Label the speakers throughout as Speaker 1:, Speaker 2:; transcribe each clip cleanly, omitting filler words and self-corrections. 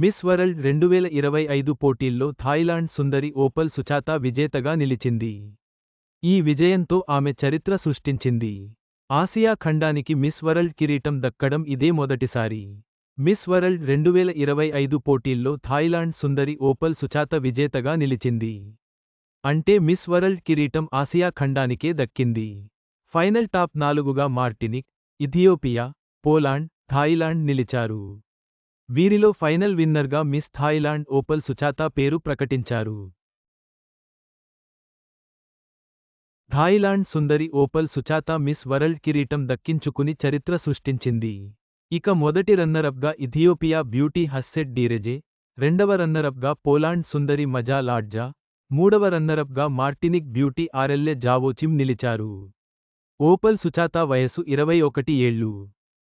Speaker 1: Miss world 2025 పోటీల్లో Thailand సుందరి Opal సుచాతా విజేతగా నిలిచింది. ఈ విజయంతో ఆమె చరిత్ర సృష్టించింది. ఆసియా ఖండానికి మిస్ వరల్డ్ కిరీటం దక్కడం ఇదే మొదటిసారి. మిస్ వరల్డ్ 2025 పోటీల్లో థాయిలాండ్ సుందరి ఓపల్ సుచాత విజేతగా నిలిచింది. అంటే మిస్ వరల్డ్ కిరీటం ఆసియా ఖండానికే దక్కింది. ఫైనల్ టాప్ 4గా మార్టినిక్, ఇథియోపియా, పోలాండ్, థాయిలాండ్ నిలిచారు. వీరిలో ఫైనల్ విన్నర్గా మిస్ థాయిలాండ్ ఓపల్ సుచాతా పేరు ప్రకటించారు. థాయిలాండ్ సుందరి ఓపల్ సుచాతా మిస్ వరల్డ్ కిరీటం దక్కించుకుని చరిత్ర సృష్టించింది. ఇక మొదటి రన్నరప్గా ఇథియోపియా బ్యూటీ హస్సెట్ డీరెజే, రెండవ రన్నరప్గా పోలాండ్ సుందరి మజా లాడ్జా, మూడవ రన్నరప్గా మార్టినిక్ బ్యూటీ ఆరెల్లె జావోచిమ్ నిలిచారు. ఓపల్ సుచాతా వయసు 21 ఏళ్లు.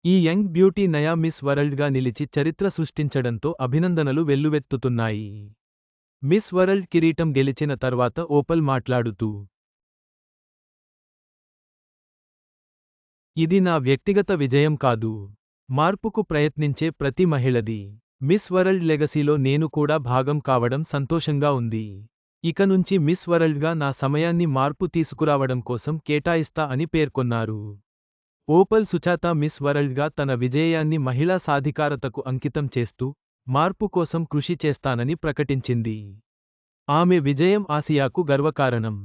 Speaker 1: ఈ యంగ్ బ్యూటీ నయా మిస్ వరల్డ్గా నిలిచి చరిత్ర సృష్టించడంతో అభినందనలు వెల్లువెత్తుతున్నాయి. మిస్ వరల్డ్ కిరీటం గెలిచిన తర్వాత ఓపల్ మాట్లాడుతూ, ఇది నా వ్యక్తిగత విజయం కాదు. మార్పుకు ప్రయత్నించే ప్రతి మహిళది. మిస్ వరల్డ్ లెగసీలో నేను కూడా భాగం కావడం సంతోషంగా ఉంది. ఇక నుంచి మిస్ వరల్డ్గా నా సమయాన్ని మార్పు తీసుకురావడం కోసం కేటాయిస్తా అని పేర్కొన్నారు. ఓపల్ సుచాతా మిస్ వరల్డ్గా తన విజయాన్ని మహిళా సాధికారతకు అంకితం చేస్తూ, మార్పు కోసం కృషి చేస్తానని ప్రకటించింది. ఆమె విజయం ఆసియాకు గర్వకారణం.